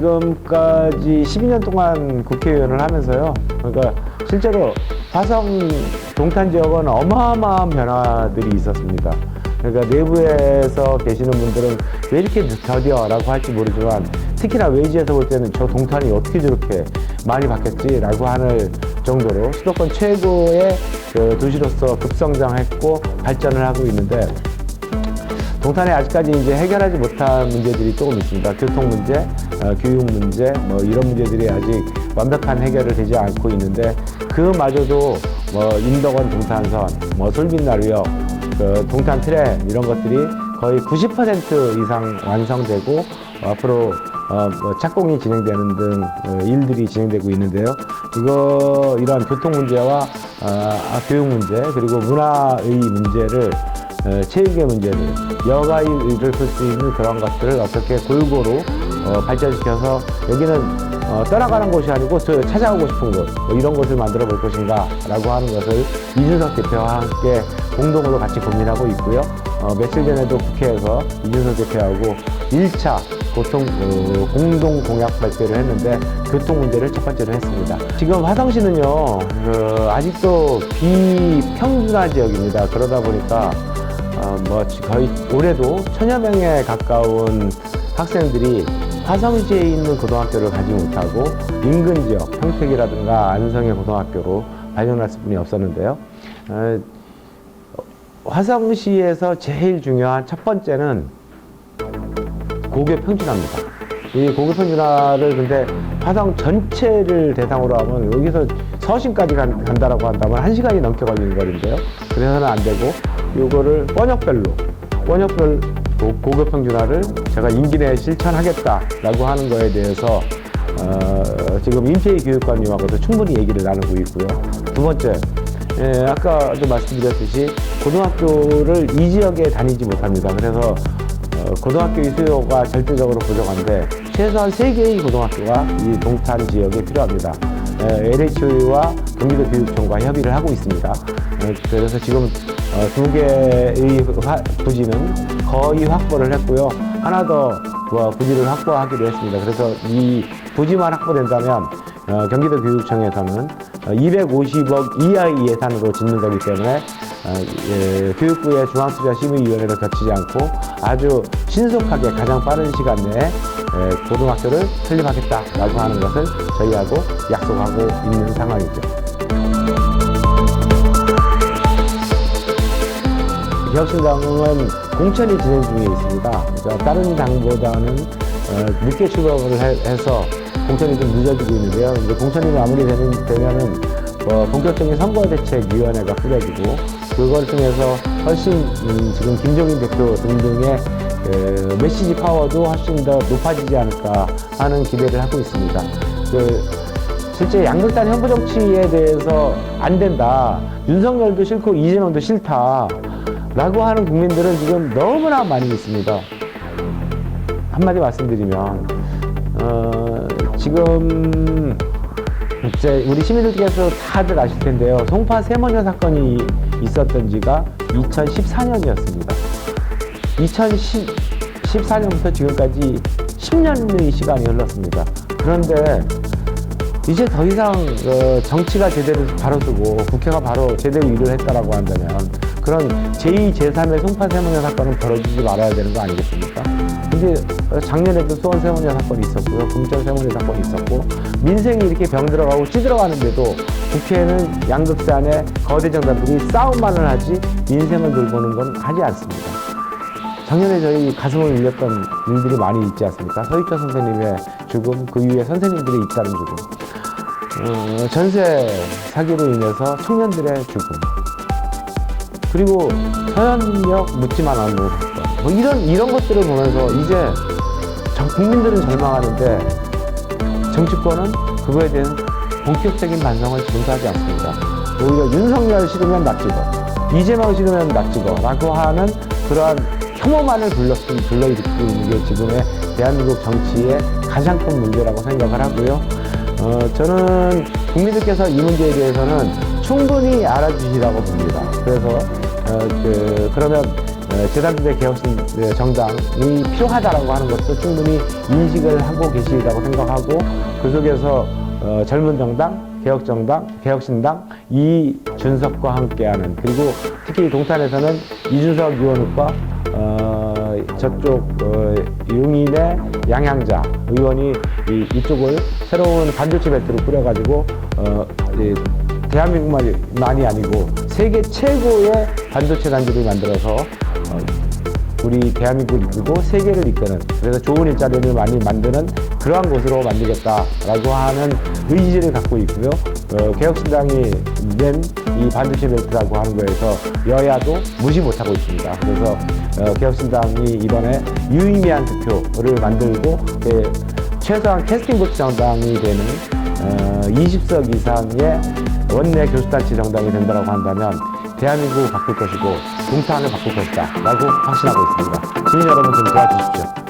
지금까지 12년 동안 국회의원을 하면서요. 그러니까 실제로 화성 동탄 지역은 어마어마한 변화들이 있었습니다. 그러니까 내부에서 계시는 분들은 왜 이렇게 더뎌라고 할지 모르지만 특히나 외지에서 볼 때는 저 동탄이 어떻게 저렇게 많이 바뀌었지라고 하는 정도로 수도권 최고의 그 도시로서 급성장했고 발전을 하고 있는데, 동탄에 아직까지 이제 해결하지 못한 문제들이 조금 있습니다. 교통 문제, 교육 문제, 뭐 이런 문제들이 아직 완벽한 해결을 되지 않고 있는데, 그마저도 뭐 인덕원 동탄선, 뭐 솔빛나루역, 그 동탄 트램 이런 것들이 거의 90% 이상 완성되고 앞으로 뭐 착공이 진행되는 등 일들이 진행되고 있는데요. 이러한 교통 문제와 교육 문제, 그리고 문화의 문제를, 체육의 문제를, 여가의를 풀 수 있는 그런 것들을 어떻게 골고루 발전시켜서 여기는 떠나가는 곳이 아니고 찾아오고 싶은 곳, 뭐 이런 곳을 만들어 볼 것인가 라고 하는 것을 이준석 대표와 함께 공동으로 같이 고민하고 있고요. 며칠 전에도 국회에서 이준석 대표하고 1차 공동 공약 발표를 했는데 교통 문제를 첫 번째로 했습니다. 지금 화성시는요, 아직도 비평준화 지역입니다. 그러다 보니까 뭐 거의 올해도 1000여 명에 가까운 학생들이 화성시에 있는 고등학교를 가지 못하고 인근 지역, 평택이라든가 안성의 고등학교로 발령났을 뿐이 없었는데요. 화성시에서 제일 중요한 첫 번째는 고교 평준화입니다. 이 고교 평준화를 근데 화성 전체를 대상으로 하면 여기서 서신까지 간다라고 한다면 1시간이 넘게 걸리는 거리인데요. 그래서는 안 되고 이거를 번역별 고교 평준화를 제가 임기 내에 실천하겠다라고 하는 거에 대해서 지금 임태희 교육관님하고도 충분히 얘기를 나누고 있고요. 두 번째, 아까도 말씀드렸듯이 고등학교를 이 지역에 다니지 못합니다. 그래서 고등학교의 수요가 절대적으로 부족한데 최소한 3개의 고등학교가 이 동탄 지역에 필요합니다. LHO와 경기도 교육청과 협의를 하고 있습니다. 그래서 지금 2개의 부지는 거의 확보를 했고요. 하나 더 부지를 확보하기로 했습니다. 그래서 이 부지만 확보된다면 경기도 교육청에서는 250억 이하의 예산으로 짓는 거기 때문에 교육부의 중앙투자심의위원회를 거치지 않고 아주 신속하게 가장 빠른 시간 내에 고등학교를 설립하겠다라고 하는 것을 저희하고 약속하고 있는 상황이죠. 개혁신당은 공천이 진행 중에 있습니다. 다른 당보다는 늦게 출범을 해서 공천이 좀 늦어지고 있는데요. 이제 공천이 마무리되면은 본격적인 선거대책위원회가 꾸려지고 그걸 통해서 훨씬 지금 김종인 대표 등등의 메시지 파워도 훨씬 더 높아지지 않을까 하는 기대를 하고 있습니다. 실제 양극단 현부 정치에 대해서 안 된다, 윤석열도 싫고 이재명도 싫다 라고 하는 국민들은 지금 너무나 많이 있습니다. 한마디 말씀드리면 지금 이제 우리 시민들께서 다들 아실 텐데요. 송파 세모녀 사건이 있었던 지가 2014년이었습니다. 2014년부터 지금까지 10년의 시간이 흘렀습니다. 그런데 이제 더 이상 정치가 제대로 바로 서고 국회가 바로 제대로 일을 했다라고 한다면 그런 제2, 제3의 송파 세모녀 사건은 벌어지지 말아야 되는 거 아니겠습니까? 근데 작년에도 수원 세모녀 사건이 있었고요. 금천 세모녀 사건이 있었고, 민생이 이렇게 병들어가고 찌들어가는데도 국회에는 양극단의 거대 정당들이 싸움만을 하지 민생을 돌보는 건 하지 않습니다. 작년에 저희 가슴을 울렸던 일들이 많이 있지 않습니까? 서희철 선생님의 죽음, 그 이후에 선생님들이 잇따른 죽음, 전세 사기로 인해서 청년들의 죽음, 그리고 서현역 묻지만 않는 사건, 뭐 이런 것들을 보면서 이제 국민들은 절망하는데 정치권은 그거에 대한 본격적인 반성을 지금도 하지 않습니다. 오히려 윤석열 싫으면 나 찍어, 이재명 싫으면 나 찍어 라고 하는 그러한 혐오만을 불러일으키고 있는 게 지금의 대한민국 정치의 가장 큰 문제라고 생각을 하고요. 저는 국민들께서 이 문제에 대해서는 충분히 알아주시라고 봅니다. 그래서 그러면 제3지대 개혁신 정당이 필요하다라고 하는 것도 충분히 인식을 하고 계시다고 생각하고 그 속에서 젊은 정당, 개혁정당, 개혁신당 이준석과 함께하는 그리고 특히 동탄에서는 이준석 의원과 저쪽 용인의 양향자 의원이 이쪽을 새로운 반도체 벨트로 꾸려가지고 대한민국만이 아니고 세계 최고의 반도체 단지를 만들어서 우리 대한민국을 이끌고 세계를 이끄는 그래서 좋은 일자리를 많이 만드는 그러한 곳으로 만들겠다라고 하는 의지를 갖고 있고요. 개혁신당이 낸 이 반도체 벨트라고 하는 거에서 여야도 무시 못하고 있습니다. 그래서 개혁신당이 이번에 유의미한 득표를 만들고 최소한 캐스팅보트 정당이 되는 20석 이상의 원내 교수단체 정당이 된다고 한다면 대한민국을 바꿀 것이고 동탄을 바꿀 것이다 라고 확신하고 있습니다. 시민 여러분 좀 도와주십시오.